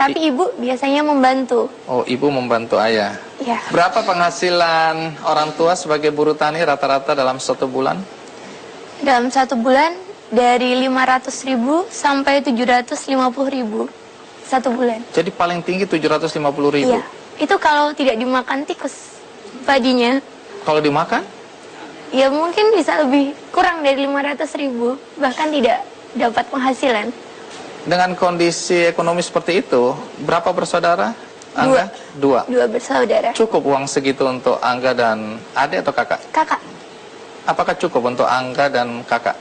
Tapi ibu biasanya membantu. Oh, ibu membantu ayah. Ya. Berapa penghasilan orang tua sebagai buruh tani rata-rata dalam 1 bulan? Dalam 1 bulan dari 500.000 sampai 750.000 1 bulan. Jadi paling tinggi 750.000. Iya. Itu kalau tidak dimakan tikus padinya. Kalau dimakan? Ya mungkin bisa lebih kurang dari 500.000, bahkan tidak dapat penghasilan. Dengan kondisi ekonomi seperti itu, berapa bersaudara? Angga? Dua. Dua bersaudara. Cukup uang segitu untuk Angga dan adik atau kakak? Kakak. Apakah cukup untuk Angga dan kakak?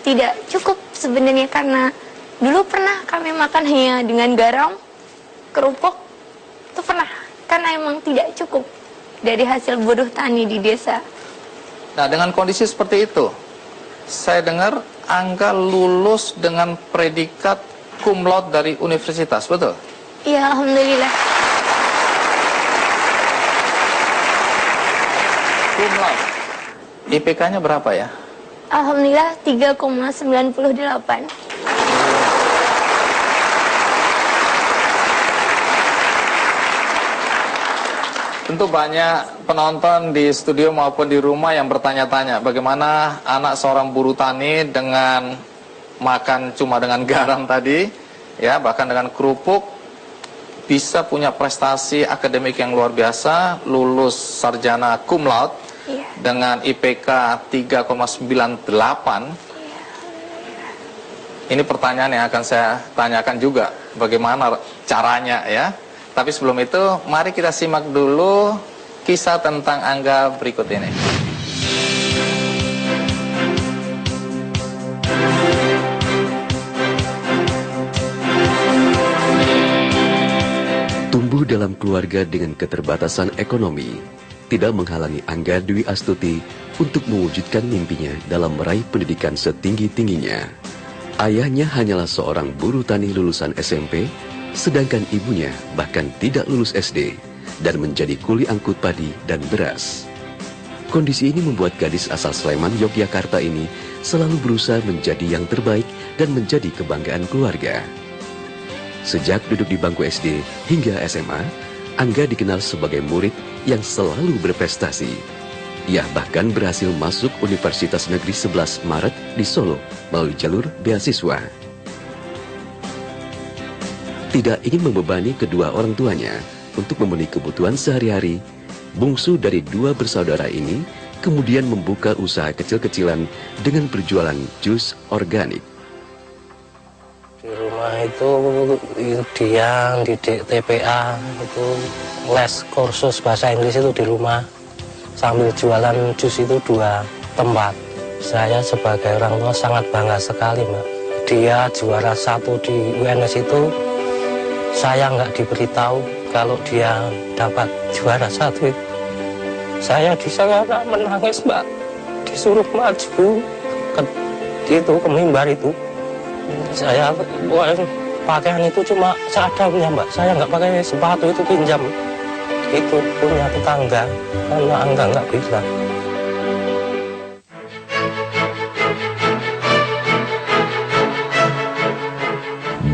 Tidak cukup sebenarnya, karena dulu pernah kami makan hanya dengan garam, kerupuk. Itu pernah, karena emang tidak cukup dari hasil buruh tani di desa. Nah, dengan kondisi seperti itu, saya dengar Angga lulus dengan predikat cum laude dari universitas, betul? Iya, alhamdulillah. Cum laude. IPK-nya berapa ya? Alhamdulillah 3,98. Tentu banyak penonton di studio maupun di rumah yang bertanya-tanya bagaimana anak seorang buruh tani dengan makan cuma dengan garam tadi, ya, bahkan dengan kerupuk bisa punya prestasi akademik yang luar biasa, lulus sarjana cum laude dengan IPK 3,98. Ini pertanyaan yang akan saya tanyakan juga, bagaimana caranya, ya. Tapi sebelum itu, mari kita simak dulu kisah tentang Angga berikut ini. Tumbuh dalam keluarga dengan keterbatasan ekonomi tidak menghalangi Angga Dwi Astuti untuk mewujudkan mimpinya dalam meraih pendidikan setinggi-tingginya. Ayahnya hanyalah seorang buruh tani lulusan SMP, sedangkan ibunya bahkan tidak lulus SD dan menjadi kuli angkut padi dan beras. Kondisi ini membuat gadis asal Sleman, Yogyakarta ini selalu berusaha menjadi yang terbaik dan menjadi kebanggaan keluarga. Sejak duduk di bangku SD hingga SMA, Angga dikenal sebagai murid yang selalu berprestasi. Ia bahkan berhasil masuk Universitas Negeri 11 Maret di Solo melalui jalur beasiswa. Tidak ingin membebani kedua orang tuanya untuk memenuhi kebutuhan sehari-hari, bungsu dari 2 bersaudara ini kemudian membuka usaha kecil-kecilan dengan berjualan jus organik. Di rumah itu dia didik TPA, itu les kursus bahasa Inggris itu di rumah, sambil jualan jus itu 2 tempat. Saya sebagai orang tua sangat bangga sekali, Mbak. Dia juara 1 di UNS itu, saya nggak diberitahu kalau dia dapat juara 1. Saya di sana menangis, Mbak. Disuruh maju ke mimbar itu. Saya pakaian itu cuma seadanya, Mbak. Saya nggak pakai sepatu, itu pinjam. Itu punya tetangga, karena Angga nggak bisa.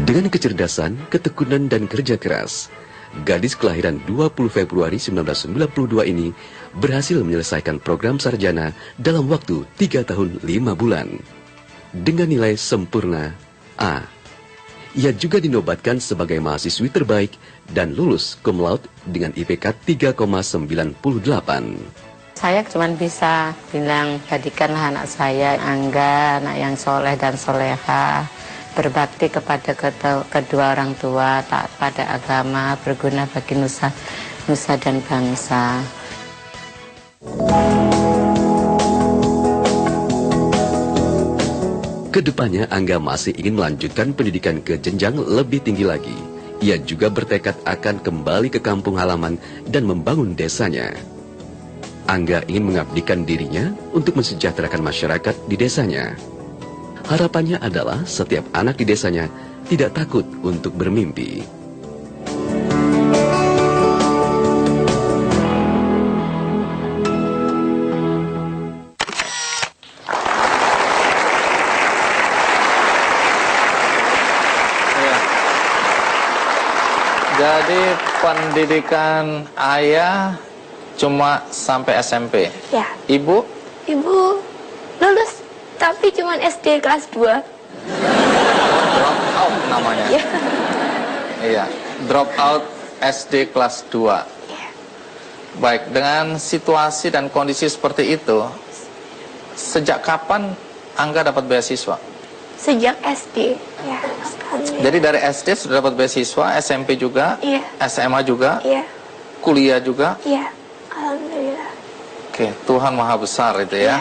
Dengan kecerdasan, ketekunan, dan kerja keras, gadis kelahiran 20 Februari 1992 ini berhasil menyelesaikan program sarjana dalam waktu 3 tahun 5 bulan. Dengan nilai sempurna A. Ia juga dinobatkan sebagai mahasiswi terbaik dan lulus cum laude dengan IPK 3,98. Saya cuma bisa bilang, jadikanlah anak saya Angga, anak yang soleh dan soleha, berbakti kepada kedua orang tua, taat pada agama, berguna bagi nusa dan bangsa. Kedepannya Angga masih ingin melanjutkan pendidikan ke jenjang lebih tinggi lagi. Ia juga bertekad akan kembali ke kampung halaman dan membangun desanya. Angga ingin mengabdikan dirinya untuk mensejahterakan masyarakat di desanya. Harapannya adalah setiap anak di desanya tidak takut untuk bermimpi. Jadi pendidikan ayah cuma sampai SMP. Ya, Ibu ibu lulus tapi cuman SD kelas 2. drop out namanya. Ya. Iya, drop out SD kelas 2. Ya. Baik, dengan situasi dan kondisi seperti itu, sejak kapan Angga dapat beasiswa? Sejak SD. Ya. Jadi dari SD sudah dapat beasiswa, SMP juga, Iya. SMA juga, Iya. kuliah juga. Iya. Alhamdulillah. Oke, Tuhan Maha Besar itu ya.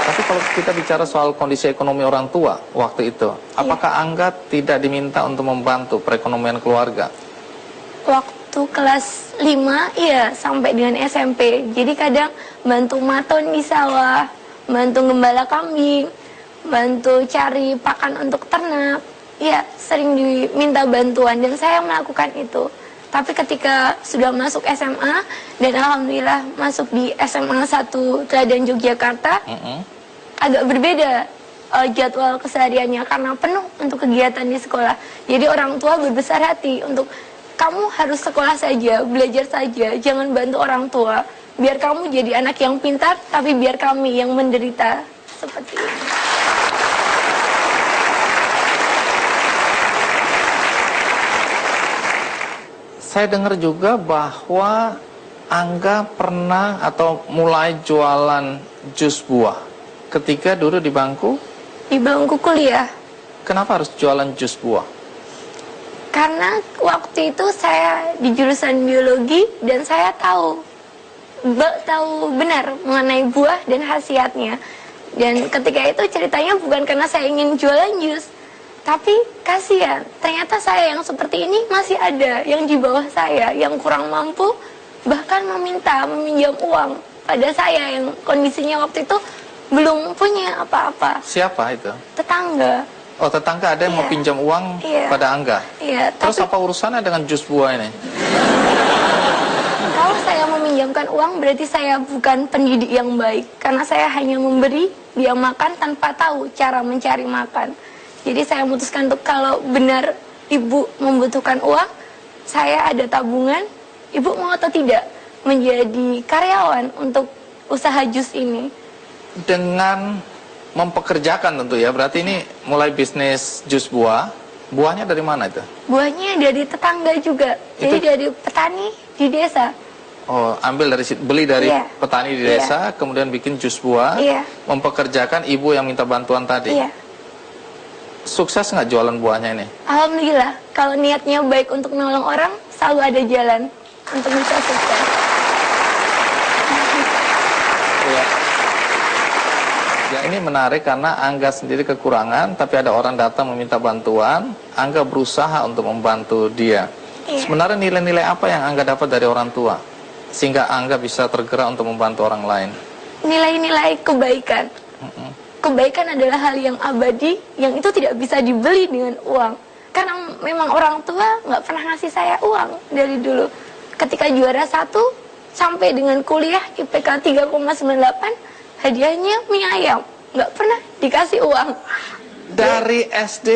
Tapi kalau kita bicara soal kondisi ekonomi orang tua waktu itu, apakah Angga tidak diminta untuk membantu perekonomian keluarga? Waktu kelas 5, iya, sampai dengan SMP. Jadi kadang bantu maton di sawah, bantu gembala kambing, bantu cari pakan untuk ternak. Iya, sering diminta bantuan dan saya melakukan itu. Tapi ketika sudah masuk SMA dan alhamdulillah masuk di SMA 1 Teladan Yogyakarta, agak berbeda jadwal kesehariannya karena penuh untuk kegiatan di sekolah. Jadi orang tua berbesar hati untuk kamu harus sekolah saja, belajar saja, jangan bantu orang tua. Biar kamu jadi anak yang pintar, tapi biar kami yang menderita. Seperti ini. Saya dengar juga bahwa Angga pernah atau mulai jualan jus buah ketika dulu di bangku. Di bangku kuliah. Kenapa harus jualan jus buah? Karena waktu itu saya di jurusan biologi dan saya tahu benar mengenai buah dan khasiatnya. Dan ketika itu ceritanya bukan karena saya ingin jualan jus, tapi kasihan, ternyata saya yang seperti ini masih ada yang di bawah saya, yang kurang mampu, bahkan meminjam uang pada saya yang kondisinya waktu itu belum punya apa-apa. Siapa itu? Tetangga. Oh, tetangga ada yang mau Iya. pinjam uang Iya. pada Angga? Iya, Terus tapi apa urusannya dengan jus buah ini? kalau saya meminjamkan uang berarti saya bukan pendidik yang baik. Karena saya hanya memberi dia makan tanpa tahu cara mencari makan. Jadi saya memutuskan untuk kalau benar ibu membutuhkan uang, saya ada tabungan, ibu mau atau tidak menjadi karyawan untuk usaha jus ini. Dengan mempekerjakan tentu ya, berarti ini mulai bisnis jus buah. Buahnya dari mana itu? Buahnya dari tetangga juga, jadi dari petani di desa. Oh, beli dari Iya. petani di Iya. desa, kemudian bikin jus buah, Iya. mempekerjakan ibu yang minta bantuan tadi. Iya. Sukses nggak jualan buahnya ini? Alhamdulillah, kalau niatnya baik untuk menolong orang, selalu ada jalan untuk bisa sukses. Ya. Ya, ini menarik karena Angga sendiri kekurangan, tapi ada orang datang meminta bantuan, Angga berusaha untuk membantu dia. Iya. Sebenarnya nilai-nilai apa yang Angga dapat dari orang tua, sehingga Angga bisa tergerak untuk membantu orang lain? Nilai-nilai kebaikan. Kebaikan adalah hal yang abadi, yang itu tidak bisa dibeli dengan uang. Karena memang orang tua nggak pernah ngasih saya uang dari dulu. Ketika juara 1 sampai dengan kuliah IPK 3,98, hadiahnya mie ayam. Nggak pernah dikasih uang. Dari SD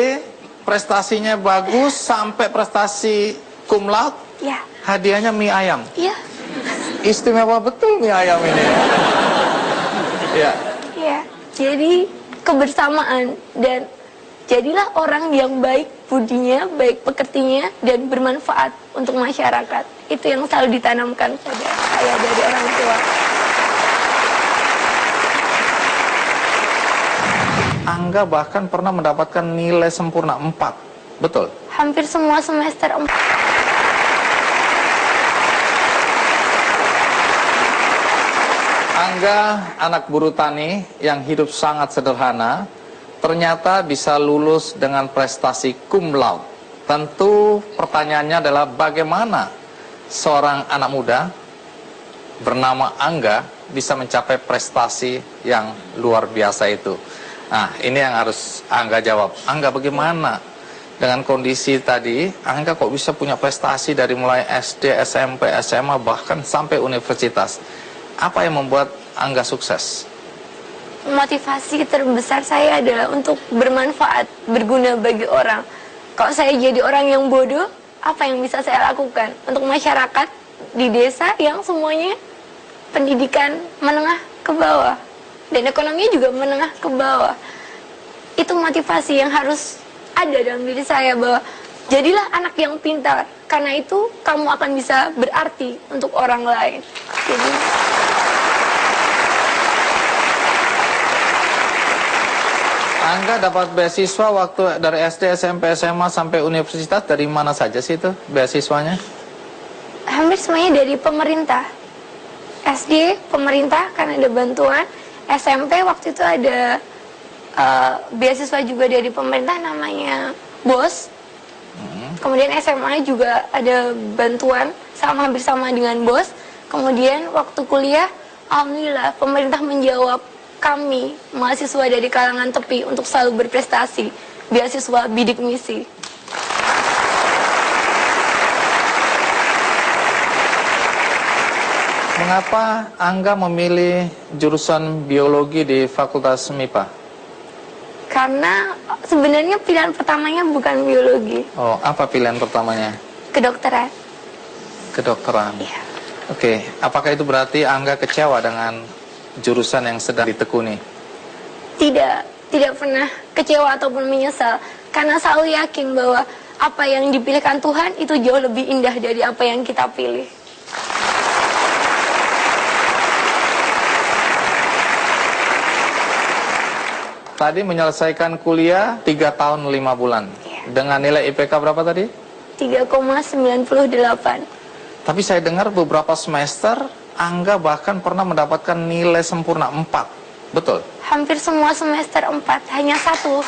prestasinya bagus sampai prestasi cum laude, Ya, hadiahnya mie ayam. iya, Istimewa betul mie ayam ini. Ya. iya. Jadi kebersamaan dan jadilah orang yang baik budinya, baik pekertinya, dan bermanfaat untuk masyarakat. Itu yang selalu ditanamkan pada saya dari orang tua. Angga bahkan pernah mendapatkan nilai sempurna 4. Betul? Hampir semua semester 4. Angga, anak buruh tani yang hidup sangat sederhana, ternyata bisa lulus dengan prestasi cum laude. Tentu pertanyaannya adalah bagaimana seorang anak muda bernama Angga bisa mencapai prestasi yang luar biasa itu. Nah, ini yang harus Angga jawab. Angga, bagaimana dengan kondisi tadi, Angga kok bisa punya prestasi dari mulai SD, SMP, SMA, bahkan sampai universitas? Apa yang membuat Angga sukses? motivasi terbesar saya adalah untuk bermanfaat, berguna bagi orang. Kalau saya jadi orang yang bodoh, apa yang bisa saya lakukan untuk masyarakat di desa yang semuanya pendidikan menengah ke bawah dan ekonominya juga menengah ke bawah. Itu motivasi yang harus ada dalam diri saya, bahwa jadilah anak yang pintar, karena itu kamu akan bisa berarti untuk orang lain. Jadi Angga dapat beasiswa waktu dari SD, SMP, SMA sampai universitas, dari mana saja sih itu beasiswanya? hampir semuanya dari pemerintah. SD pemerintah karena ada bantuan, SMP waktu itu ada beasiswa juga dari pemerintah namanya BOS. Kemudian SMA juga ada bantuan hampir sama dengan BOS. Kemudian waktu kuliah, alhamdulillah pemerintah menjawab kami mahasiswa dari kalangan tepi untuk selalu berprestasi, beasiswa bidik misi. Mengapa Angga memilih jurusan biologi di Fakultas MIPA? Karena sebenarnya pilihan pertamanya bukan biologi, Oh, apa pilihan pertamanya? kedokteran. Kedokteran. Iya. Oke, apakah itu berarti Angga kecewa dengan jurusan yang sedang ditekuni? Tidak pernah kecewa ataupun menyesal, karena selalu yakin bahwa apa yang dipilihkan Tuhan itu jauh lebih indah dari apa yang kita pilih. Tadi menyelesaikan kuliah 3 tahun 5 bulan. Iya. Dengan nilai IPK berapa tadi? 3,98. Tapi saya dengar beberapa semester Angga bahkan pernah mendapatkan nilai sempurna 4. Betul? Hampir semua semester 4, hanya 1.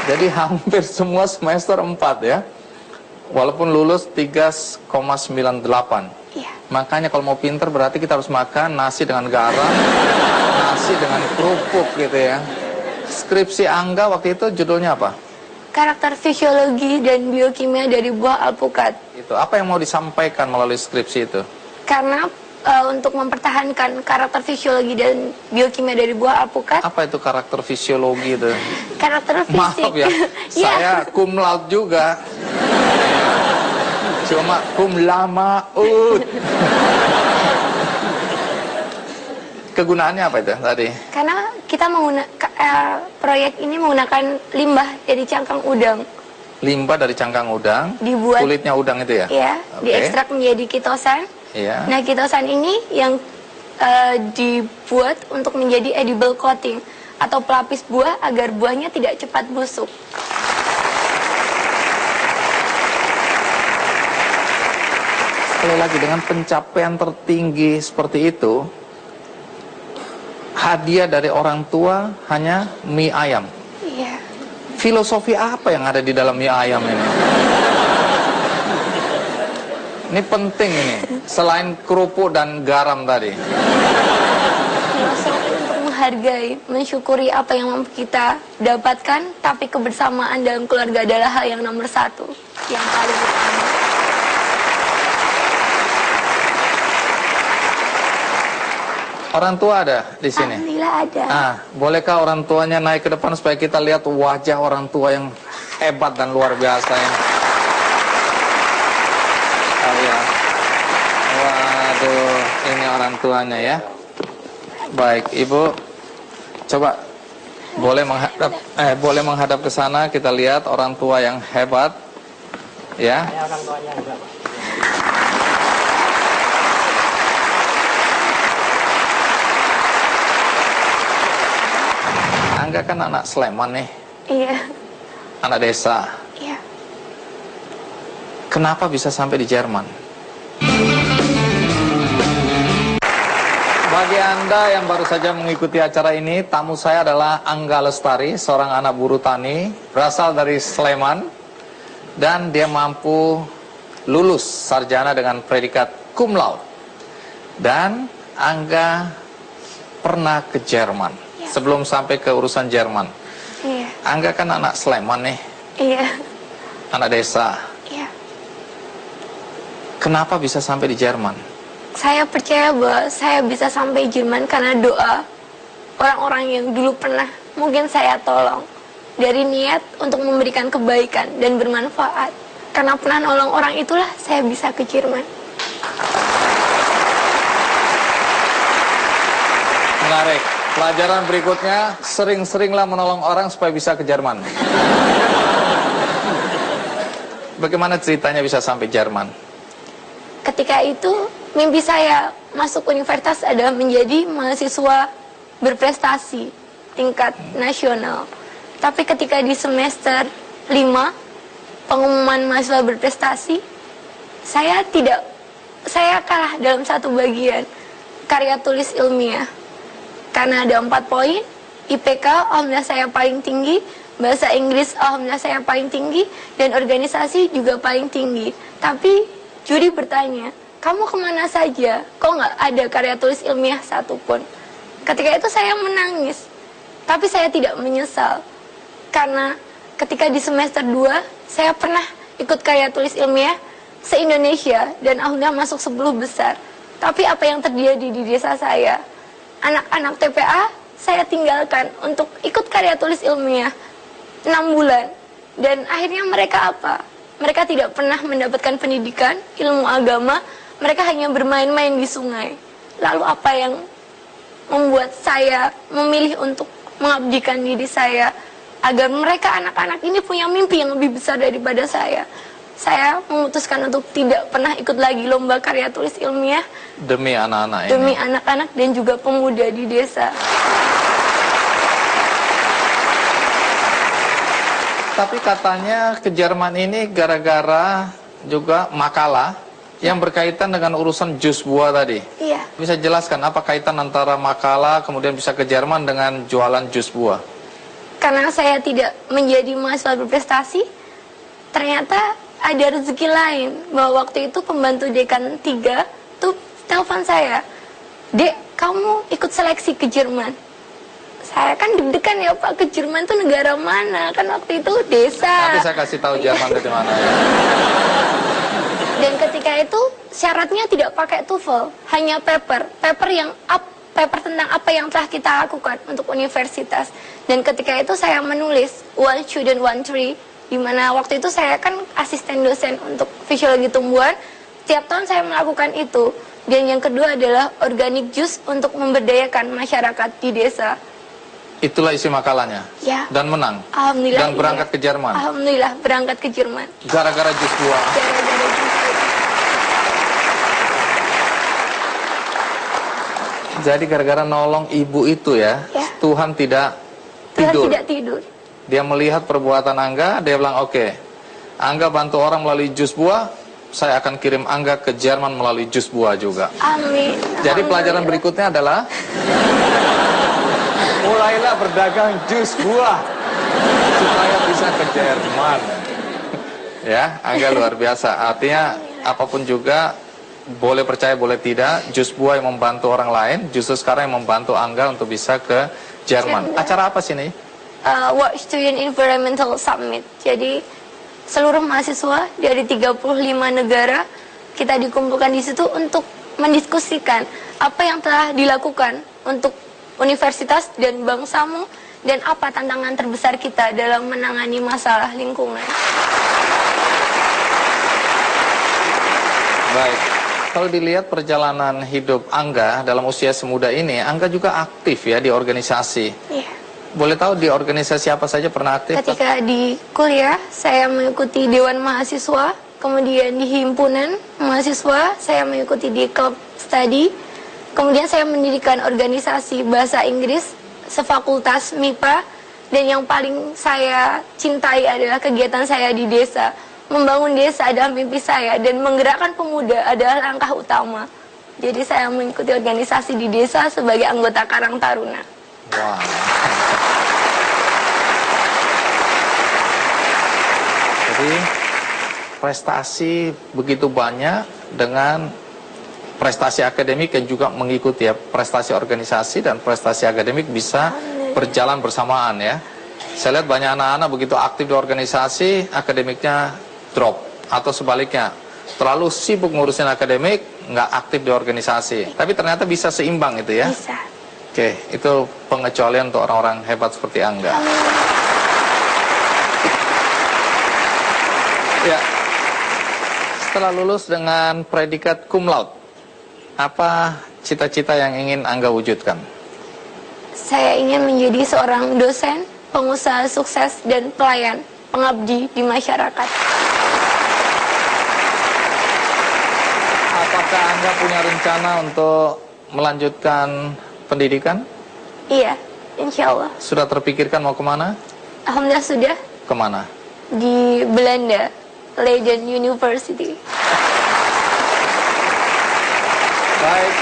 Jadi hampir semua semester 4 ya. Walaupun lulus 3,98. Iya. Makanya kalau mau pinter berarti kita harus makan nasi dengan garam, nasi dengan kerupuk gitu ya. Skripsi Angga waktu itu judulnya apa? Karakter fisiologi dan biokimia dari buah alpukat. Itu apa yang mau disampaikan melalui skripsi itu? Karena untuk mempertahankan karakter fisiologi dan biokimia dari buah alpukat, Apa itu karakter fisiologi itu? karakter fisik. Maaf ya, Iya. saya cum laude juga. Cuma cum laude. Kegunaannya apa itu tadi? Karena kita proyek ini menggunakan limbah dari cangkang udang, Limbah dari cangkang udang, Dibuat- kulitnya udang itu ya? ya, Oke. diekstrak menjadi kitosan. Iya. Nah, kitosan ini yang dibuat untuk menjadi edible coating atau pelapis buah agar buahnya tidak cepat busuk. Sekali lagi, dengan pencapaian tertinggi seperti itu, hadiah dari orang tua hanya mie ayam. Iya. Filosofi apa yang ada di dalam mie ayam ini? Ini penting ini, selain kerupuk dan garam tadi. Filosofi untuk menghargai, mensyukuri apa yang mampu kita dapatkan, tapi kebersamaan dalam keluarga adalah hal yang nomor 1, yang paling utama. Orang tua ada di sini? Alhamdulillah ada. Bolehkah orang tuanya naik ke depan supaya kita lihat wajah orang tua yang hebat dan luar biasa ini? Oh ya. Waduh, ini orang tuanya ya. Baik, Ibu. Coba boleh menghadap ke sana, kita lihat orang tua yang hebat. Ya. Orang tuanya enggak, Pak. Angga kan anak Sleman nih, Iya. anak desa. Iya. Kenapa bisa sampai di Jerman? Bagi Anda yang baru saja mengikuti acara ini, tamu saya adalah Angga Lestari, seorang anak buruh tani, berasal dari Sleman, dan dia mampu lulus sarjana dengan predikat cum laude. Dan Angga pernah ke Jerman, sebelum sampai ke urusan Jerman. Iya. Angga kan anak Sleman nih, Iya. anak desa. Iya. Kenapa bisa sampai di Jerman? Saya percaya bahwa saya bisa sampai Jerman karena doa orang-orang yang dulu pernah mungkin saya tolong, dari niat untuk memberikan kebaikan dan bermanfaat. Karena pernah nolong orang itulah saya bisa ke Jerman. Menarik. Pelajaran berikutnya, sering-seringlah menolong orang supaya bisa ke Jerman. Bagaimana ceritanya bisa sampai Jerman? Ketika itu, mimpi saya masuk universitas adalah menjadi mahasiswa berprestasi tingkat nasional. Tapi ketika di semester 5, pengumuman mahasiswa berprestasi, saya kalah dalam satu bagian, karya tulis ilmiah. Karena ada 4 poin, IPK, alhamdulillah saya paling tinggi, bahasa Inggris, alhamdulillah saya paling tinggi, dan organisasi juga paling tinggi. Tapi juri bertanya, kamu kemana saja? Kok nggak ada karya tulis ilmiah satupun? Ketika itu saya menangis, tapi saya tidak menyesal. Karena ketika di semester 2, saya pernah ikut karya tulis ilmiah se-Indonesia, dan alhamdulillah masuk 10 besar. Tapi apa yang terjadi di desa saya? Anak-anak TPA saya tinggalkan untuk ikut karya tulis ilmiah 6 bulan. Dan akhirnya mereka apa? Mereka tidak pernah mendapatkan pendidikan, ilmu agama. Mereka hanya bermain-main di sungai. Lalu apa yang membuat saya memilih untuk mengabdikan diri saya agar mereka anak-anak ini punya mimpi yang lebih besar daripada saya? Saya memutuskan untuk tidak pernah ikut lagi lomba karya tulis ilmiah Demi anak-anak ini. demi anak-anak dan juga pemuda di desa. Tapi katanya ke Jerman ini gara-gara juga makalah yang berkaitan dengan urusan jus buah tadi. Iya. Bisa jelaskan apa kaitan antara makalah kemudian bisa ke Jerman dengan jualan jus buah? Karena saya tidak menjadi mahasiswa berprestasi, ternyata ada rezeki lain. Bahwa waktu itu pembantu dekan 3 tuh telepon saya, "Dek, kamu ikut seleksi ke Jerman." Saya kan deg-degan ya Pak, ke Jerman tuh negara mana? Kan waktu itu desa. Nanti saya kasih tahu Jerman dari mana ya. Dan ketika itu syaratnya tidak pakai TOEFL, hanya paper yang paper tentang apa yang telah kita lakukan untuk universitas. Dan ketika itu saya menulis One Student One Tree, di mana waktu itu saya kan asisten dosen untuk fisiologi tumbuhan. Tiap tahun saya melakukan itu. Dan yang kedua adalah organic juice untuk memberdayakan masyarakat di desa. Itulah isi makalahnya. Ya. Dan menang. Alhamdulillah. Dan berangkat ke Jerman. Alhamdulillah berangkat ke Jerman. Gara-gara jus buah. Gara-gara juice. Jadi gara-gara nolong ibu itu ya, Ya. Tuhan tidak Tuhan tidur. tidak tidur. Dia melihat perbuatan Angga, dia bilang oke, Angga bantu orang melalui jus buah, saya akan kirim Angga ke Jerman melalui jus buah juga. Amin. Jadi pelajaran Alhamdulillah. berikutnya adalah mulailah berdagang jus buah supaya bisa ke Jerman. Ya, Angga luar biasa. Artinya apapun juga boleh percaya boleh tidak, jus buah yang membantu orang lain, justru sekarang yang membantu Angga untuk bisa ke Jerman. Acara apa sih ini? World Student Environmental Summit. Jadi seluruh mahasiswa dari 35 negara kita dikumpulkan di situ untuk mendiskusikan apa yang telah dilakukan untuk universitas dan bangsamu dan apa tantangan terbesar kita dalam menangani masalah lingkungan. Baik. Kalau dilihat perjalanan hidup Angga dalam usia semuda ini, Angga juga aktif ya di organisasi. Iya. Boleh tahu di organisasi apa saja pernah aktif? Ketika di kuliah, saya mengikuti Dewan Mahasiswa, kemudian di himpunan mahasiswa, saya mengikuti di klub study, kemudian saya mendirikan organisasi bahasa Inggris sefakultas MIPA, dan yang paling saya cintai adalah kegiatan saya di desa. Membangun desa adalah mimpi saya, dan menggerakkan pemuda adalah langkah utama. Jadi saya mengikuti organisasi di desa sebagai anggota Karang Taruna. Wah. Jadi prestasi begitu banyak dengan prestasi akademik yang juga mengikuti ya, prestasi organisasi dan prestasi akademik bisa berjalan bersamaan ya. Saya lihat banyak anak-anak begitu aktif di organisasi, akademiknya drop atau sebaliknya terlalu sibuk ngurusin akademik, nggak aktif di organisasi. Tapi ternyata bisa seimbang itu ya. Bisa. Oke, itu pengecualian untuk orang-orang hebat seperti Angga. Ya, setelah lulus dengan predikat cum laude, apa cita-cita yang ingin Angga wujudkan? Saya ingin menjadi seorang dosen, pengusaha sukses, dan pelayan, pengabdi di masyarakat. Apakah Angga punya rencana untuk melanjutkan pendidikan? Iya, insya Allah. Sudah terpikirkan mau kemana? Alhamdulillah sudah Kemana? di Belanda, Leiden University. Baik,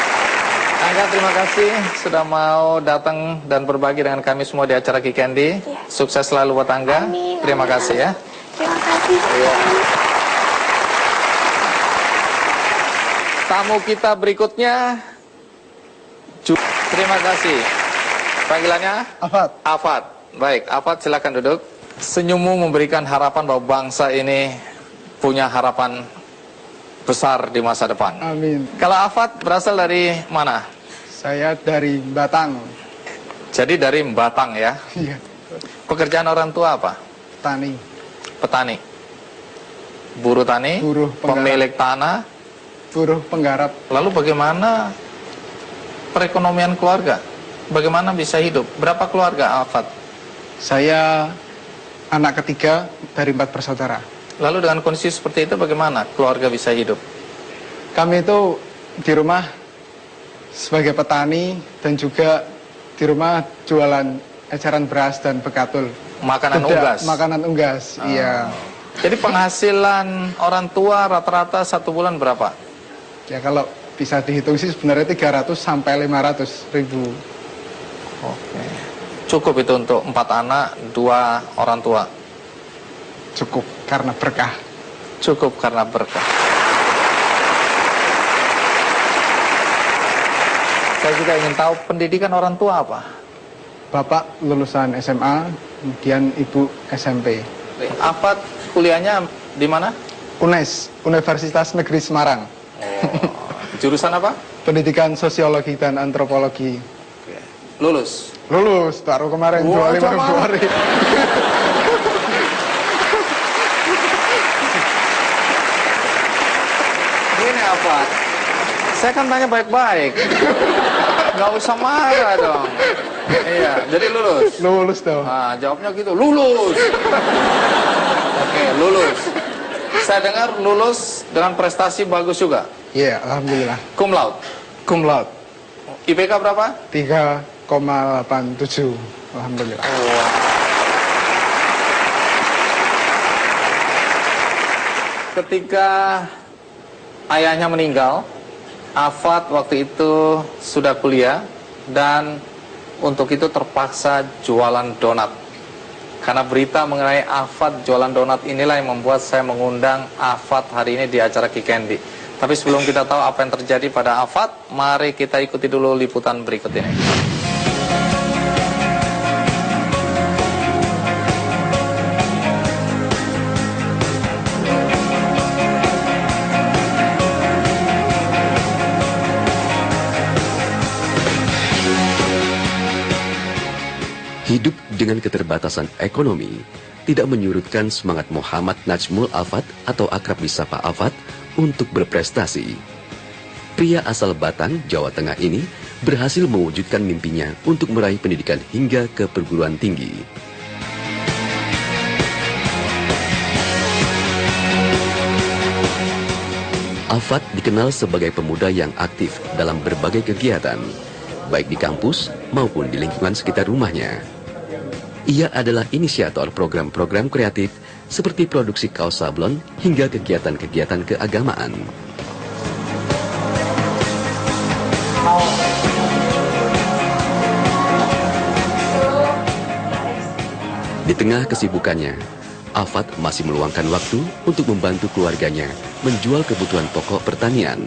Angga terima kasih sudah mau datang dan berbagi dengan kami semua di acara Ki Candy. Iya. Sukses selalu buat Angga. Amin, Terima amin. kasih ya. Terima kasih. Tamu kita berikutnya, terima kasih. Panggilannya? Afat. Afat. Baik, Afat silakan duduk. Senyummu memberikan harapan bahwa bangsa ini punya harapan besar di masa depan. Amin. Kalau Afat berasal dari mana? Saya dari Batang. Jadi dari Batang ya. Iya. Pekerjaan orang tua apa? Tani. Petani. Buruh tani, Buruh penggarap. pemilik tanah. Buruh penggarap. Lalu bagaimana perekonomian keluarga? Bagaimana bisa hidup? Berapa keluarga Afat? Saya anak ketiga dari 4 bersaudara. Lalu dengan kondisi seperti itu bagaimana keluarga bisa hidup? Kami itu di rumah sebagai petani dan juga di rumah jualan eceran beras dan bekatul. Makanan Tidak, unggas? Makanan unggas, iya. Jadi penghasilan orang tua rata-rata 1 bulan berapa? Ya kalau bisa dihitung sih sebenarnya 300 sampai 500 ribu. Oke. Cukup itu untuk 4 anak, 2 orang tua? Cukup karena berkah. Cukup karena berkah. Saya juga ingin tahu pendidikan orang tua apa? Bapak lulusan SMA, kemudian ibu SMP. Afat kuliahnya di mana? UNES, Universitas Negeri Semarang. Jurusan apa? Pendidikan Sosiologi dan Antropologi. Oke. Lulus. Lulus baru kemarin Wah, 25 coba. Februari. Gini apa? Saya kan tanya baik-baik. Nggak usah marah dong. Iya, jadi lulus. Lulus dong. Nah, jawabnya gitu, lulus. Oke, lulus. Saya dengar lulus dengan prestasi bagus juga. Iya, alhamdulillah. Cum laude. Cum laude IPK berapa? 3,87. Alhamdulillah. Ketika ayahnya meninggal, Afat waktu itu sudah kuliah dan untuk itu terpaksa jualan donat. Karena berita mengenai Afat jualan donat inilah yang membuat saya mengundang Afat hari ini di acara Ki Candy. Tapi sebelum kita tahu apa yang terjadi pada Afat, mari kita ikuti dulu liputan berikut ini. Hidup dengan keterbatasan ekonomi tidak menyurutkan semangat Muhammad Najmul Afat atau akrab disapa Afat untuk berprestasi. Pria asal Batang, Jawa Tengah ini berhasil mewujudkan mimpinya untuk meraih pendidikan hingga ke perguruan tinggi. Afat dikenal sebagai pemuda yang aktif dalam berbagai kegiatan, baik di kampus maupun di lingkungan sekitar rumahnya. Ia adalah inisiator program-program kreatif seperti produksi kaos sablon hingga kegiatan-kegiatan keagamaan. Di tengah kesibukannya, Afat masih meluangkan waktu untuk membantu keluarganya menjual kebutuhan pokok pertanian.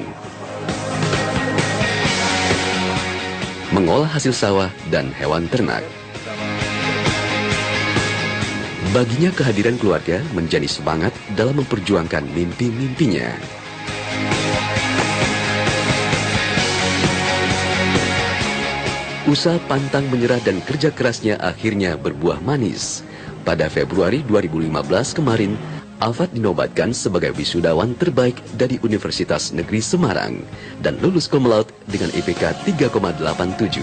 Mengolah hasil sawah dan hewan ternak. Baginya kehadiran keluarga menjadi semangat dalam memperjuangkan mimpi-mimpinya. Usaha pantang menyerah dan kerja kerasnya akhirnya berbuah manis. Pada Februari 2015 kemarin, Afat dinobatkan sebagai wisudawan terbaik dari Universitas Negeri Semarang dan lulus cum laude dengan IPK 3,87.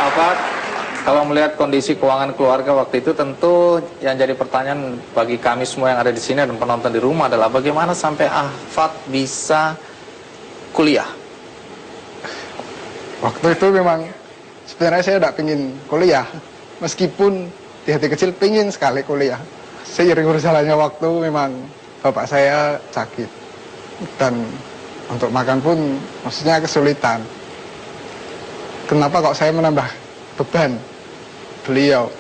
Afat, kalau melihat kondisi keuangan keluarga waktu itu, tentu yang jadi pertanyaan bagi kami semua yang ada di sini dan penonton di rumah adalah bagaimana sampai Afat bisa kuliah? Waktu itu memang sebenarnya saya tidak ingin kuliah, meskipun di hati kecil ingin sekali kuliah. Seiring berjalannya waktu memang bapak saya sakit dan untuk makan pun maksudnya kesulitan. Kenapa kok saya menambah beban beliau?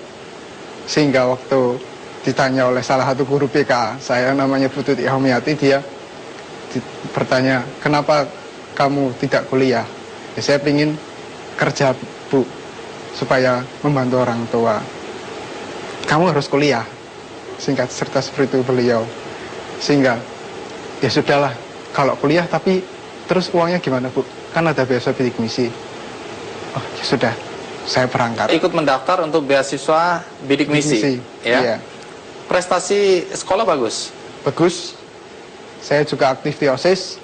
Sehingga waktu ditanya oleh salah satu guru PK saya, namanya Bu Tuti Homiati, dia bertanya, kenapa kamu tidak kuliah? Ya, saya ingin kerja, Bu, supaya membantu orang tua. Kamu harus kuliah. Singkat cerita seperti itu beliau. Sehingga ya sudahlah, kalau kuliah tapi terus uangnya gimana, Bu? Kan ada beasiswa bidik misi. Oh ya sudah, saya berangkat. Ikut mendaftar untuk beasiswa bidik misi, ya? Iya. Prestasi sekolah bagus? Bagus. Saya juga aktif di OSIS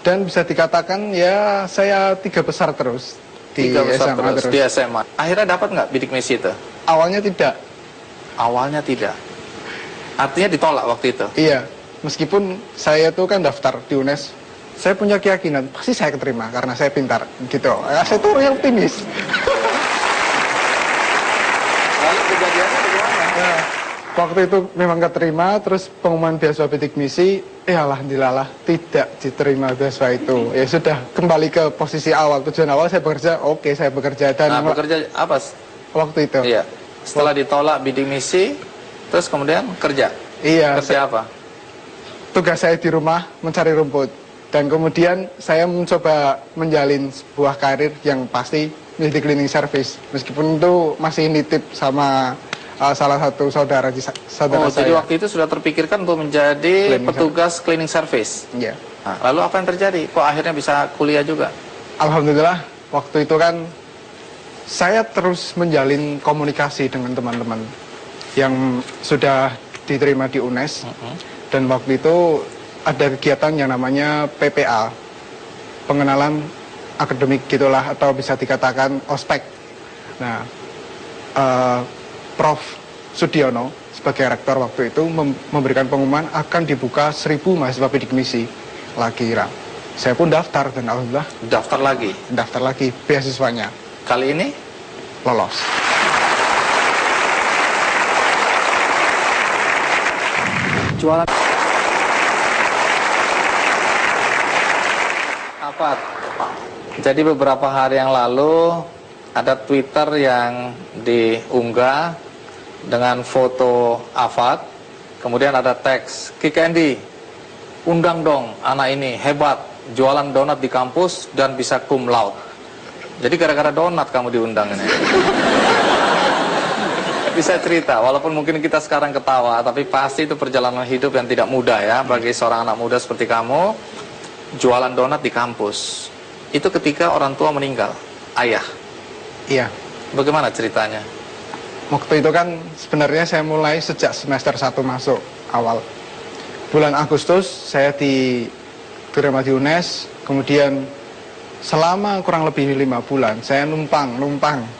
dan bisa dikatakan ya saya 3 besar terus di 3 besar SMA terus di SMA. Akhirnya dapat nggak bidik misi itu? Awalnya tidak. Awalnya tidak. Artinya ditolak waktu itu? Iya, meskipun saya tuh kan daftar di UNES, saya punya keyakinan pasti saya keterima karena saya pintar gitu. Saya tuh orang yang optimis. Lalu kejadiannya bagaimana? Nah, waktu itu memang keterima, terus pengumuman beasiswa bidik misi, alhamdulillah tidak diterima beasiswa itu. Ya sudah, kembali ke posisi awal, tujuan awal saya bekerja, oke saya bekerja. Dan Nah, bekerja apa? waktu itu. Iya. Setelah ditolak bidik misi, terus kemudian kerja? Iya. Kerja apa? Tugas saya di rumah mencari rumput. Dan kemudian saya mencoba menjalin sebuah karir yang pasti menjadi cleaning service. Meskipun itu masih nitip sama salah satu saudara saya. Jadi waktu itu sudah terpikirkan untuk menjadi petugas cleaning service. Iya. Nah, lalu apa yang terjadi? Kok akhirnya bisa kuliah juga? Alhamdulillah, waktu itu kan saya terus menjalin komunikasi dengan teman-teman yang sudah diterima di UNES. Dan waktu itu ada kegiatan yang namanya PPA, pengenalan akademik gitulah, atau bisa dikatakan ospek. Nah, Prof. Sudiono sebagai rektor waktu itu memberikan pengumuman akan dibuka 1000 mahasiswa bidik misi lagi. Saya pun daftar dan alhamdulillah daftar lagi beasiswanya. Kali ini Lolos. jualan apa? Jadi beberapa hari yang lalu ada Twitter yang diunggah dengan foto Afat, kemudian ada teks, Ki Candy, undang dong anak ini, hebat, jualan donat di kampus dan bisa cum laude. Jadi gara-gara donat kamu diundang ini. Bisa cerita, walaupun mungkin kita sekarang ketawa, tapi pasti itu perjalanan hidup yang tidak mudah ya bagi seorang anak muda seperti kamu. Jualan donat di kampus. Itu ketika orang tua meninggal, ayah. Iya. Bagaimana ceritanya? Waktu itu kan sebenarnya saya mulai sejak semester 1 masuk awal. Bulan Agustus saya diterima di UNES, kemudian selama kurang lebih 5 bulan saya numpang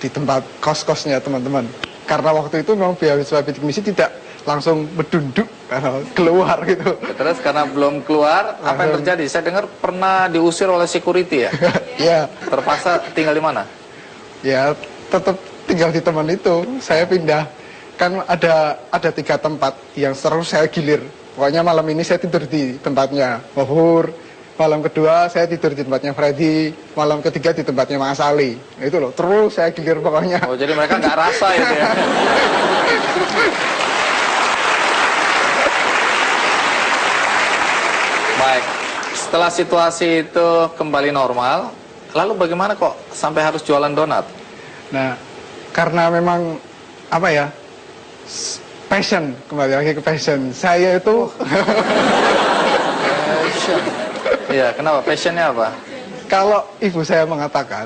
di tempat kos-kosnya teman-teman. Karena waktu itu memang beasiswa bidik misi tidak langsung berduduk keluar gitu. Terus karena belum keluar, apa yang terjadi? Saya dengar pernah diusir oleh security ya? Iya. Terpaksa tinggal di mana? Ya tetap tinggal di teman itu. Saya pindah. Kan ada 3 tempat yang seru saya gilir. Pokoknya malam ini saya tidur di tempatnya Mohur, malam kedua saya tidur di tempatnya Freddy, malam ketiga di tempatnya Mas Ali. Itu loh, terus saya gilir pokoknya. Oh, jadi mereka nggak rasa itu ya? Baik, Setelah situasi itu kembali normal, lalu bagaimana kok sampai harus jualan donat? Nah, karena memang apa ya, passion, kembali lagi ke passion. Saya itu Passion. Iya, kenapa? Passionnya apa? kalau ibu saya mengatakan,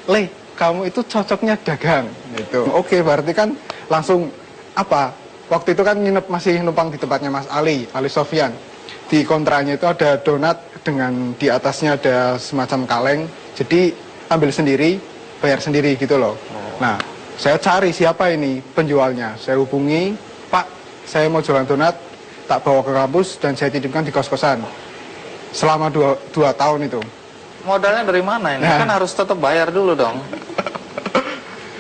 "Le, kamu itu cocoknya dagang." Gitu. Oke, berarti kan langsung apa? Waktu itu kan nginep masih numpang di tempatnya Mas Ali Sofyan. Di kontranya itu ada donat dengan di atasnya ada semacam kaleng. Jadi ambil sendiri, bayar sendiri gitu loh. Nah, saya cari siapa ini penjualnya. Saya hubungi, "Pak, saya mau jualan donat, tak bawa ke kampus dan saya titipkan di kos-kosan." Selama 2 tahun itu. Modalnya dari mana ini? Nah. Kan harus tetap bayar dulu dong.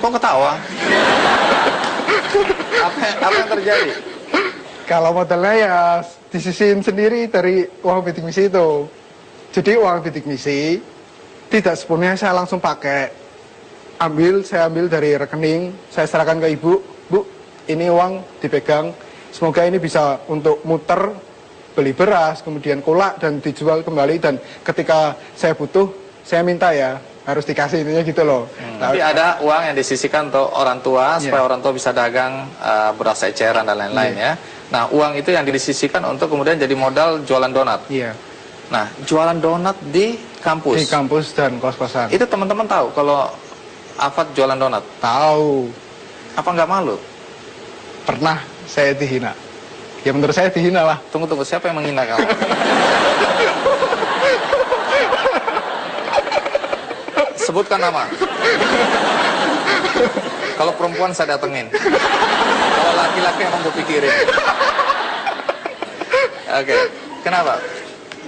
Kok ketawa? Apa yang terjadi? Kalau modalnya ya disisihin sendiri dari uang bidik misi itu. Jadi uang bidik misi tidak sepenuhnya saya langsung pakai. Saya ambil dari rekening, saya serahkan ke ibu. "Bu, ini uang dipegang. Semoga ini bisa untuk muter, beli beras, kemudian kolak dan dijual kembali. Dan ketika saya butuh, saya minta ya, harus dikasih," intinya gitu loh. Tapi ada uang yang disisihkan untuk orang tua supaya orang tua bisa dagang beras eceran dan lain-lain ya. Nah, uang itu yang disisihkan untuk kemudian jadi modal jualan donat. Iya, Nah, jualan donat di kampus. di kampus dan kos-kosan. Itu teman-teman tahu kalau Afat jualan donat. Tahu, Apa nggak malu? pernah saya dihina. Ya menurut saya dihina lah. Tunggu, siapa yang menghina kamu? Sebutkan nama. Kalau perempuan saya datengin. Kalau laki-laki emang gue pikirin. Oke, kenapa?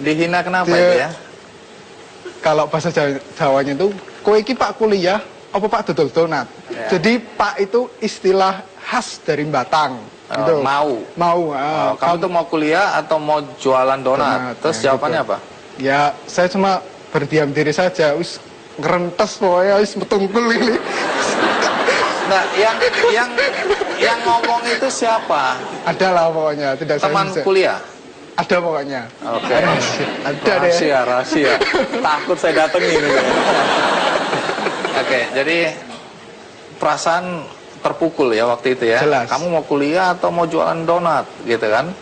Dihina kenapa Dia- itu ya? Kalau bahasa Jawanya itu, "Kowe iki Pak kuliah, apa Pak dodol donat?" Ya. Jadi Pak itu istilah khas dari Batang. Gitu. Mau. Mau. Kamu tuh mau kuliah atau mau jualan donat? Terus ya, jawabannya gitu. apa? Ya, saya cuma berdiam diri saja. Wis ngerentes pokoknya, wis metungkul ini. Nah, yang ngomong itu siapa? Ada lah pokoknya, tidak Teman saya kuliah? ada pokoknya. Oke. Ada deh. Rahasia. Takut saya datengin. Oke, jadi perasaan terpukul ya waktu itu ya. Jelas. Kamu mau kuliah atau mau jualan donat gitu kan?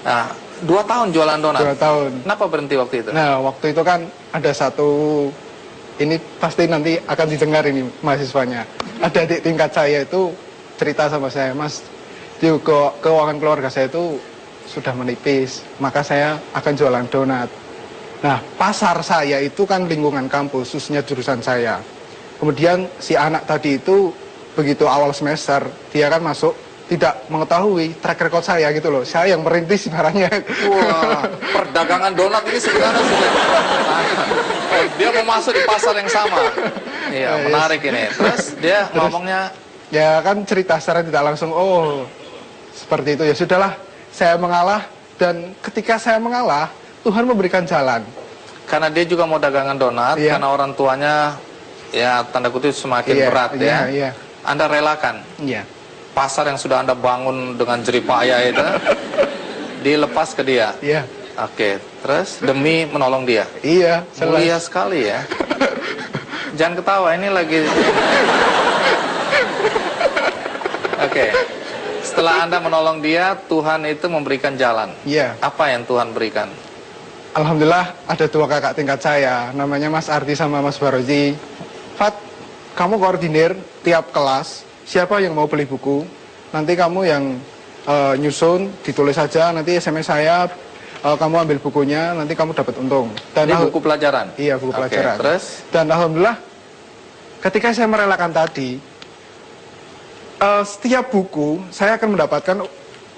Nah, 2 tahun jualan donat. 2 tahun. Kenapa berhenti waktu itu? Nah, waktu itu kan ada satu, ini pasti nanti akan didengar ini mahasiswanya. Ada adik tingkat saya itu cerita sama saya, "Mas, keuangan keluarga saya itu sudah menipis, maka saya akan jualan donat." Nah, pasar saya itu kan lingkungan kampus, khususnya jurusan saya. Kemudian si anak tadi itu begitu awal semester, dia kan masuk tidak mengetahui track record saya gitu loh. Saya yang merintis barangnya. Wah, perdagangan donat ini sebenarnya sudah dia mau masuk di pasar yang sama. Iya, menarik ini. Terus dia ngomongnya, Ya kan cerita secara tidak langsung, "Oh, seperti itu." Ya sudahlah, saya mengalah. Dan ketika saya mengalah, Tuhan memberikan jalan. karena dia juga mau dagangan donat, Iya. karena orang tuanya ya tanda kutip semakin Iya, berat iya, ya. iya. Anda relakan Iya. pasar yang sudah Anda bangun dengan jerih payah itu dilepas ke dia. Iya. Oke, terus demi menolong dia. Iya, Mulia jelas. sekali ya. Jangan ketawa, ini lagi. Oke. Setelah Anda menolong dia, Tuhan itu memberikan jalan. Iya. Apa yang Tuhan berikan? Alhamdulillah ada 2 kakak tingkat saya, namanya Mas Ardi sama Mas Baroji. "Fat, kamu koordinir tiap kelas, siapa yang mau beli buku, nanti kamu yang nyusun, ditulis saja, nanti SMS saya, kamu ambil bukunya, nanti kamu dapat untung." Ini buku pelajaran? Iya, buku Oke, pelajaran. terus? Dan alhamdulillah, ketika saya merelakan tadi, setiap buku saya akan mendapatkan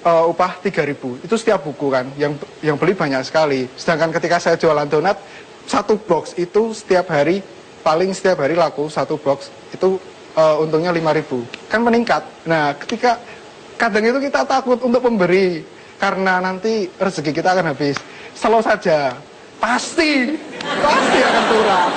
upah 3.000. Itu setiap buku kan, yang beli banyak sekali. Sedangkan ketika saya jualan donat, 1 box itu setiap hari, paling setiap hari laku 1 box, itu untungnya 5.000. Kan meningkat. Nah, ketika kadang itu kita takut untuk memberi, karena nanti rezeki kita akan habis. Selalu saja, pasti akan turun.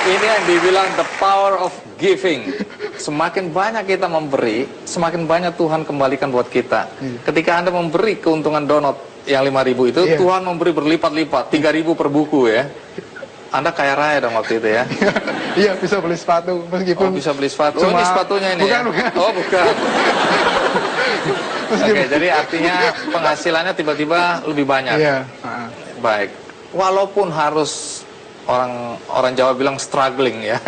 Ini yang dibilang the power of giving. semakin banyak kita memberi, semakin banyak Tuhan kembalikan buat kita. Ketika Anda memberi keuntungan donat yang 5.000 itu, Iya. Tuhan memberi berlipat-lipat, 3.000 per buku ya. Anda kaya raya dong waktu itu ya. Iya, bisa beli sepatu meskipun Oh, bisa beli sepatu. Oh, cuma- ini sepatunya ini bukan, ya? bukan. Oh, bukan. Oke, jadi artinya penghasilannya tiba-tiba lebih banyak. Iya. Baik. Walaupun harus orang Jawa bilang struggling ya,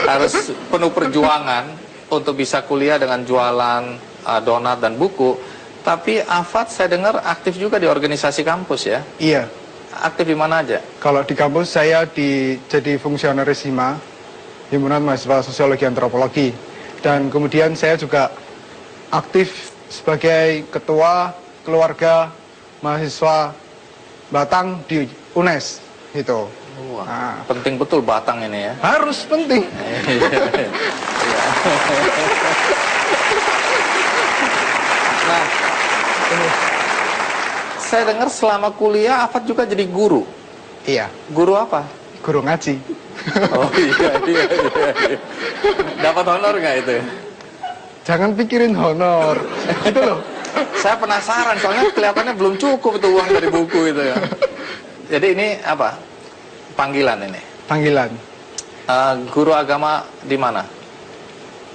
harus penuh perjuangan untuk bisa kuliah dengan jualan donat dan buku. Tapi Afat saya dengar aktif juga di organisasi kampus ya. Iya. Aktif di mana aja? Kalau di kampus saya jadi fungsionaris HIMA, Himpunan Mahasiswa Sosiologi Antropologi. Dan kemudian saya juga aktif sebagai ketua keluarga mahasiswa Batang di UNES gitu. Wah, Nah, penting betul Batang ini ya. harus penting. Nah, saya dengar selama kuliah Afat juga jadi guru. Iya, Guru apa? guru ngaji. Oh iya. Dapat honor nggak itu? Jangan pikirin honor. Gitu loh. Saya penasaran soalnya kelihatannya belum cukup itu uang dari buku itu ya. Jadi ini apa? Panggilan ini. Panggilan. Guru agama di mana?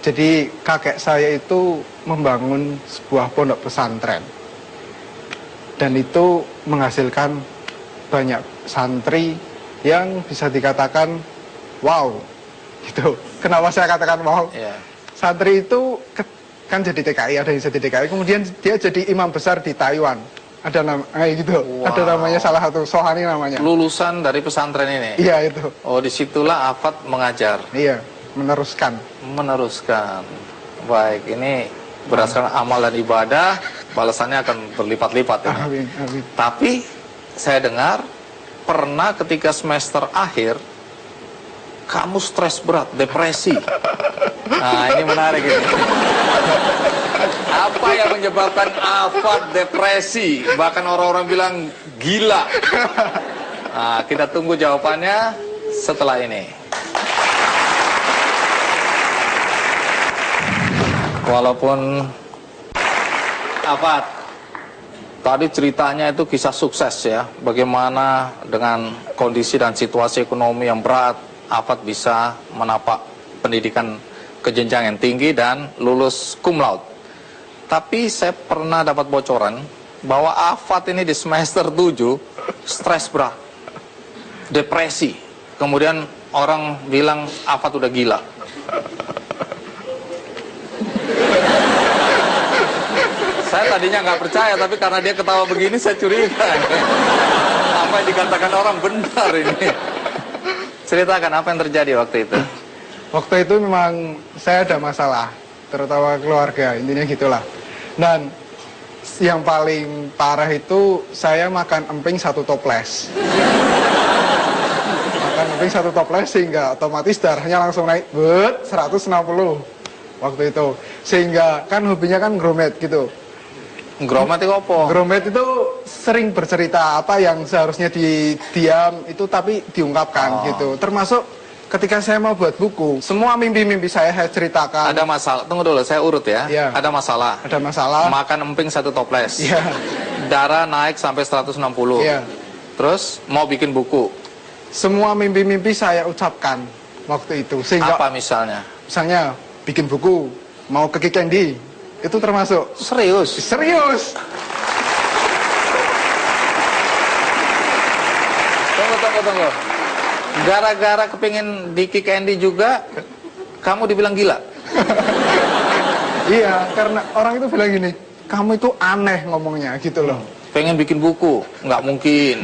Jadi kakek saya itu membangun sebuah pondok pesantren. Dan itu menghasilkan banyak santri yang bisa dikatakan wow. Gitu. Kenapa saya katakan wow? Iya. Santri itu kan jadi TKI, ada yang jadi TKI, kemudian dia jadi imam besar di Taiwan. Ada gitu. Wow. Ada namanya salah satu Sohani namanya. Lulusan dari pesantren ini. Iya itu. Oh, disitulah Afat mengajar, Iya, meneruskan. meneruskan. Baik, ini berdasarkan amal dan ibadah, balasannya akan berlipat-lipat ini. Amin, amin. Tapi saya dengar pernah ketika semester akhir kamu stres berat, depresi. Nah, ini menarik ini. Apa yang menyebabkan Afat depresi? Bahkan orang-orang bilang gila. Nah, kita tunggu jawabannya setelah ini. Walaupun Afat, tadi ceritanya itu kisah sukses ya. Bagaimana dengan kondisi dan situasi ekonomi yang berat, Afat bisa menapak pendidikan ke jenjang yang tinggi dan lulus cum laude. Tapi saya pernah dapat bocoran bahwa Afat ini di semester 7 stres berat, depresi. Kemudian orang bilang Afat udah gila. Saya tadinya nggak percaya, tapi karena dia ketawa begini saya curiga. Apa yang dikatakan orang benar ini. Ceritakan apa yang terjadi waktu itu. Waktu itu memang saya ada masalah, terutama keluarga, intinya gitulah. Dan yang paling parah itu saya makan emping 1 toples. Makan emping 1 toples sehingga otomatis darahnya langsung naik 160 waktu itu. Sehingga kan hobinya kan gromet gitu. Gromet itu apa? Gromet itu sering bercerita apa yang seharusnya diam itu tapi diungkapkan gitu. Termasuk ketika saya mau buat buku, semua mimpi-mimpi saya ceritakan. Ada masalah, tunggu dulu saya urut ya. Iya. Ada masalah. Ada masalah. Makan emping 1 toples. Iya. Darah naik sampai 160. Iya. Terus mau bikin buku. Semua mimpi-mimpi saya ucapkan waktu itu. Sehingga Apa misalnya? misalnya bikin buku, mau ke Candy, itu termasuk. Serius? Serius. Tunggu. Gara-gara kepingin di Kick Andy juga, kamu dibilang gila? Iya, karena orang itu bilang gini, kamu itu aneh ngomongnya gitu loh. Pengen bikin buku? Nggak mungkin.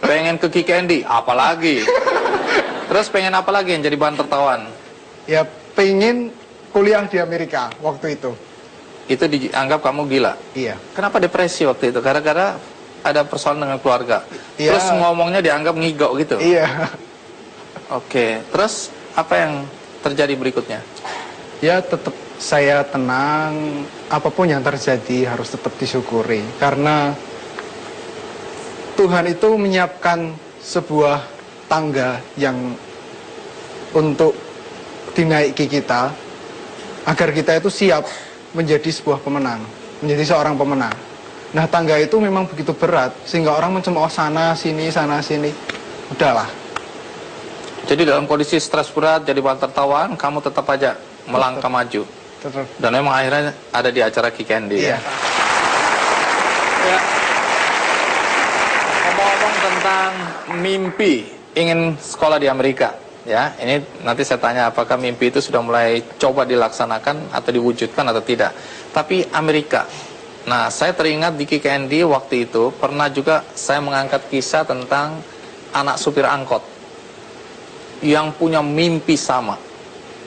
Pengen ke Kick Andy? Apalagi? Terus pengen apa lagi yang jadi bahan tertawaan? Ya pengen kuliah di Amerika waktu itu. Itu dianggap kamu gila? Iya. Kenapa depresi waktu itu? Gara-gara ada persoalan dengan keluarga. Iya. Terus ngomongnya dianggap ngigok gitu. Iya. Oke. Terus apa yang terjadi berikutnya? Ya tetap saya tenang, apapun yang terjadi harus tetap disyukuri. Karena Tuhan itu menyiapkan sebuah tangga yang untuk dinaiki kita. agar kita itu siap menjadi sebuah pemenang, menjadi seorang pemenang. Nah, tangga itu memang begitu berat sehingga orang mencemooh sana sini. Udahlah. Jadi dalam kondisi stres berat, jadi bahan tertawaan, kamu tetap aja melangkah maju. Tetap. Dan memang akhirnya ada di acara Ki Candy. Iya. Ya. Ngomong-ngomong tentang mimpi ingin sekolah di Amerika, ya, ini nanti saya tanya apakah mimpi itu sudah mulai coba dilaksanakan atau diwujudkan atau tidak. Tapi Amerika, nah saya teringat di Ki Candy waktu itu pernah juga saya mengangkat kisah tentang anak supir angkot yang punya mimpi sama,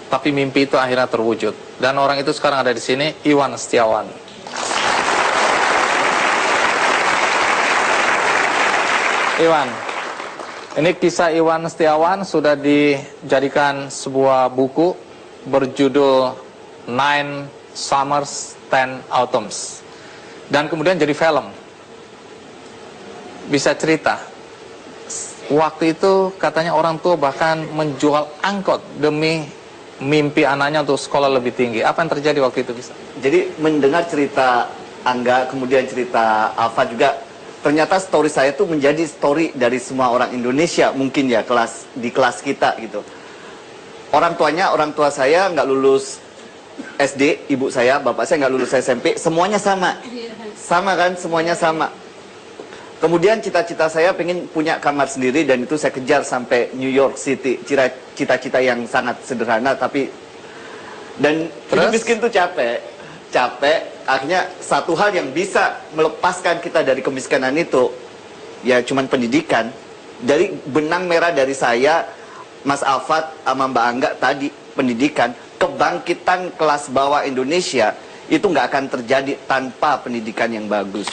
tapi mimpi itu akhirnya terwujud. Dan orang itu sekarang ada di sini, Iwan Setiawan. Iwan, ini kisah Iwan Setiawan sudah dijadikan sebuah buku berjudul Nine Summers, 10 Autumns, dan kemudian jadi film. Bisa cerita, waktu itu katanya orang tua bahkan menjual angkot demi mimpi anaknya untuk sekolah lebih tinggi. Apa yang terjadi waktu itu bisa? Jadi mendengar cerita Angga, kemudian cerita Alfa juga, ternyata story saya itu menjadi story dari semua orang Indonesia mungkin ya, di kelas kita gitu. Orang tua saya nggak lulus SD, ibu saya, bapak saya nggak lulus SMP, semuanya sama. Sama kan, semuanya sama. Kemudian cita-cita saya pengen punya kamar sendiri dan itu saya kejar sampai New York City. Cita-cita yang sangat sederhana tapi dan hidup miskin tuh capek. Akhirnya satu hal yang bisa melepaskan kita dari kemiskinan itu ya cuman pendidikan. Dari benang merah dari saya, Mas Alfat sama Mbak Angga tadi, pendidikan. Kebangkitan kelas bawah Indonesia itu nggak akan terjadi tanpa pendidikan yang bagus.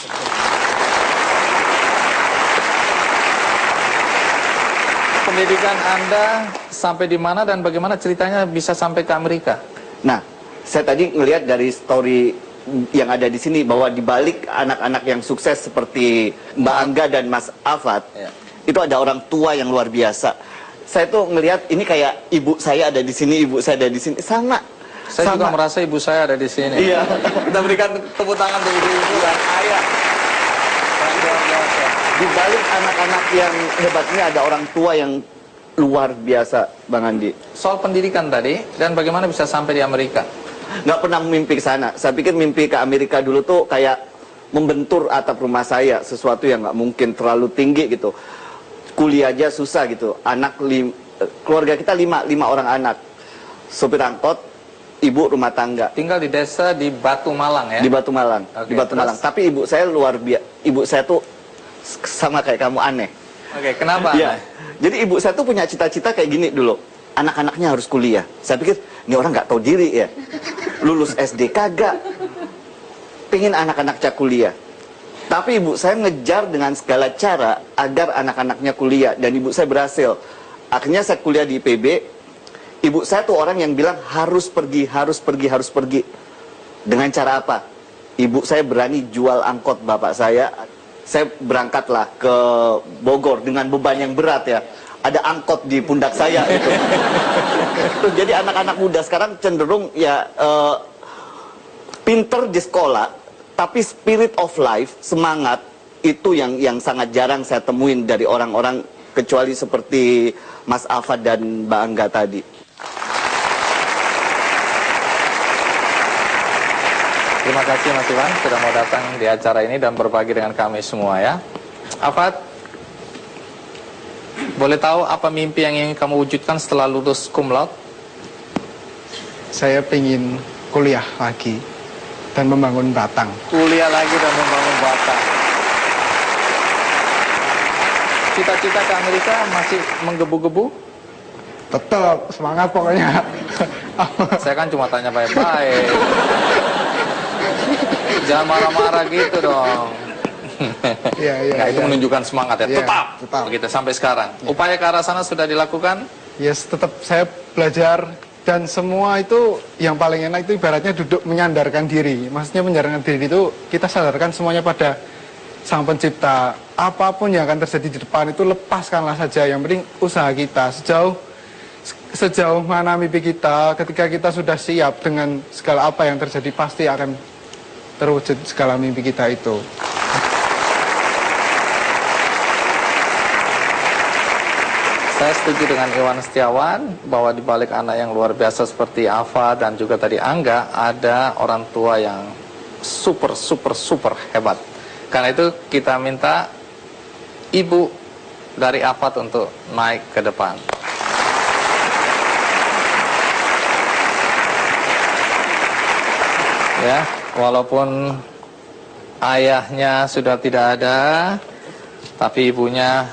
Pendidikan Anda sampai di mana dan bagaimana ceritanya bisa sampai ke Amerika? Nah, saya tadi ngelihat dari story yang ada di sini bahwa di balik anak-anak yang sukses seperti Mbak Angga dan Mas Afat, itu ada orang tua yang luar biasa. Saya tuh ngelihat ini kayak ibu saya ada di sini, ibu saya ada di sini, sama. Saya juga merasa ibu saya ada di sini. Iya, kita berikan tepuk tangan untuk ibu-ibu dan ayah. Di balik anak-anak yang hebat ini ada orang tua yang luar biasa, Bang Andi. Soal pendidikan tadi, dan bagaimana bisa sampai di Amerika? Nggak pernah mimpi ke sana. Saya pikir mimpi ke Amerika dulu tuh kayak membentur atap rumah saya, sesuatu yang nggak mungkin terlalu tinggi gitu. Kuliah aja susah gitu. Keluarga kita lima orang anak. Sopir angkot, ibu rumah tangga. Tinggal di desa di Batu Malang ya? Di Batu Malang. Oke, Di Batu Malang. Tapi ibu saya luar biasa. Ibu saya tuh sama kayak kamu, aneh. Oke, kenapa Ya. aneh? Jadi ibu saya tuh punya cita-cita kayak gini dulu. Anak-anaknya harus kuliah. Saya pikir, ini orang nggak tahu diri ya. Lulus SD kagak. Pengen anak-anaknya kuliah. Tapi ibu saya ngejar dengan segala cara agar anak-anaknya kuliah. Dan ibu saya berhasil. Akhirnya saya kuliah di IPB. Ibu saya tuh orang yang bilang harus pergi. Dengan cara apa? Ibu saya berani jual angkot bapak saya. Saya berangkatlah ke Bogor dengan beban yang berat ya. Ada angkot di pundak saya gitu. Jadi anak-anak muda sekarang cenderung ya pinter di sekolah, tapi spirit of life, semangat itu yang sangat jarang saya temuin dari orang-orang kecuali seperti Mas Afat dan Mbak Angga tadi. Terima kasih Mas Iwan sudah mau datang di acara ini dan berbagi dengan kami semua ya. Afat, boleh tahu apa mimpi yang ingin kamu wujudkan setelah lulus cum laude? Saya pengen kuliah lagi dan membangun Batang. Kuliah lagi dan membangun Batang. Cita-cita ke Amerika masih menggebu-gebu? Tetap semangat pokoknya. Saya kan cuma tanya baik-baik. Jangan marah-marah gitu dong. Iya, Nah, itu menunjukkan semangat ya. Iya, Tetap. tetap. Begitu sampai sekarang. Upaya ke arah sana sudah dilakukan? Yes, tetap saya belajar dan semua itu yang paling enak itu ibaratnya duduk menyandarkan diri. Maksudnya menyandarkan diri itu kita sadarkan semuanya pada Sang Pencipta. Apapun yang akan terjadi di depan itu lepaskanlah saja. Yang penting usaha kita sejauh sejauh mana mimpi kita, ketika kita sudah siap dengan segala apa yang terjadi, pasti akan terwujud segala mimpi kita itu. Saya setuju dengan Iwan Setiawan bahwa di balik anak yang luar biasa seperti Ava dan juga tadi Angga, ada orang tua yang super hebat. Karena itu kita minta ibu dari Ava untuk naik ke depan. Ya, walaupun ayahnya sudah tidak ada, tapi ibunya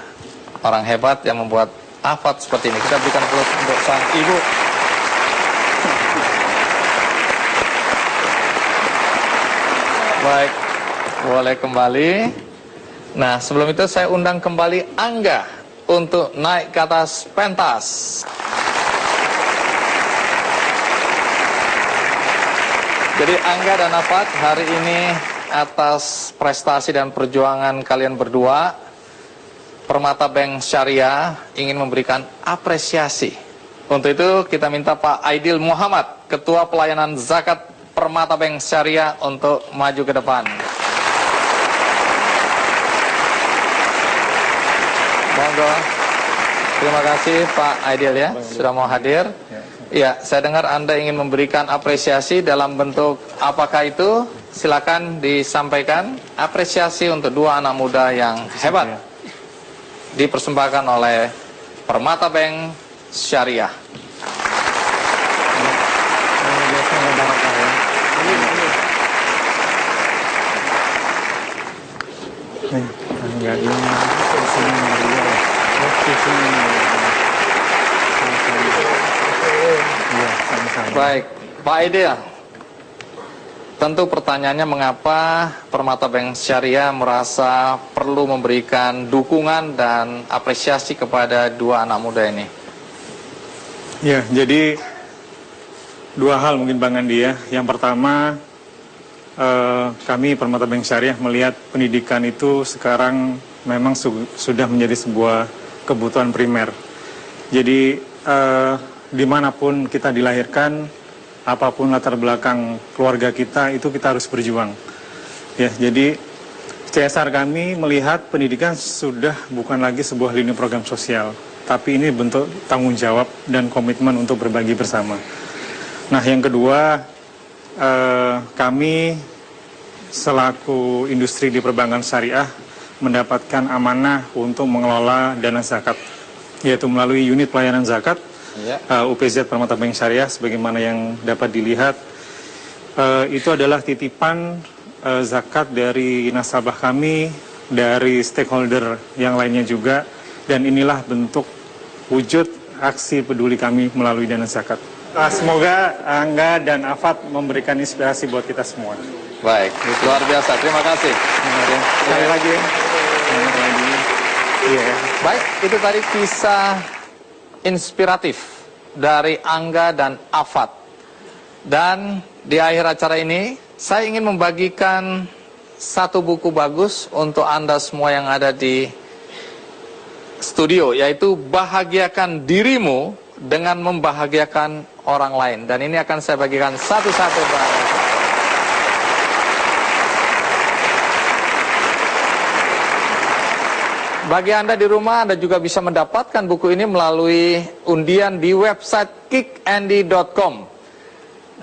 orang hebat yang membuat Afat seperti ini. Kita berikan aplaus untuk sang ibu. Baik, boleh kembali. Nah, sebelum itu saya undang kembali Angga untuk naik ke atas pentas. Jadi Angga dan Afat hari ini atas prestasi dan perjuangan kalian berdua, Permata Bank Syariah ingin memberikan apresiasi. Untuk itu kita minta Pak Aidil Muhammad, Ketua Pelayanan Zakat Permata Bank Syariah, untuk maju ke depan. Monggo. Terima kasih Pak Aidil ya, sudah mau hadir. Ya, saya dengar Anda ingin memberikan apresiasi dalam bentuk apakah itu? Silakan disampaikan. Apresiasi untuk dua anak muda yang hebat, dipersembahkan oleh Permata Bank Syariah. Baik, Pak Aidil. Tentu pertanyaannya, mengapa Permata Bank Syariah merasa perlu memberikan dukungan dan apresiasi kepada dua anak muda ini? Ya, jadi dua hal mungkin Bang Andi ya. Yang pertama, kami Permata Bank Syariah melihat pendidikan itu sekarang memang sudah menjadi sebuah kebutuhan primer. Jadi dimanapun kita dilahirkan, apapun latar belakang keluarga kita, itu kita harus berjuang. Ya, jadi CSR kami melihat pendidikan sudah bukan lagi sebuah lini program sosial, tapi ini bentuk tanggung jawab dan komitmen untuk berbagi bersama. Nah, yang kedua, kami selaku industri di perbankan syariah mendapatkan amanah untuk mengelola dana zakat, yaitu melalui unit pelayanan zakat UPZ Permata Bank Syariah. Sebagaimana yang dapat dilihat, itu adalah titipan zakat dari nasabah kami, dari stakeholder yang lainnya juga, dan inilah bentuk wujud aksi peduli kami melalui dana zakat. Semoga Angga dan Afat memberikan inspirasi buat kita semua. Baik, luar biasa, terima kasih. Sekali lagi. Baik, itu tadi kisah inspiratif dari Angga dan Afat. Dan di akhir acara ini saya ingin membagikan satu buku bagus untuk Anda semua yang ada di studio, yaitu Bahagiakan Dirimu dengan Membahagiakan Orang Lain. Dan ini akan saya bagikan satu-satu. Bagi Anda di rumah, Anda juga bisa mendapatkan buku ini melalui undian di website kickandy.com.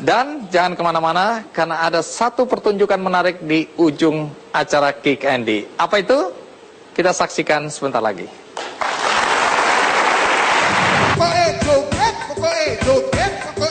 Dan jangan kemana-mana, karena ada satu pertunjukan menarik di ujung acara Kick Andy. Apa itu? Kita saksikan sebentar lagi.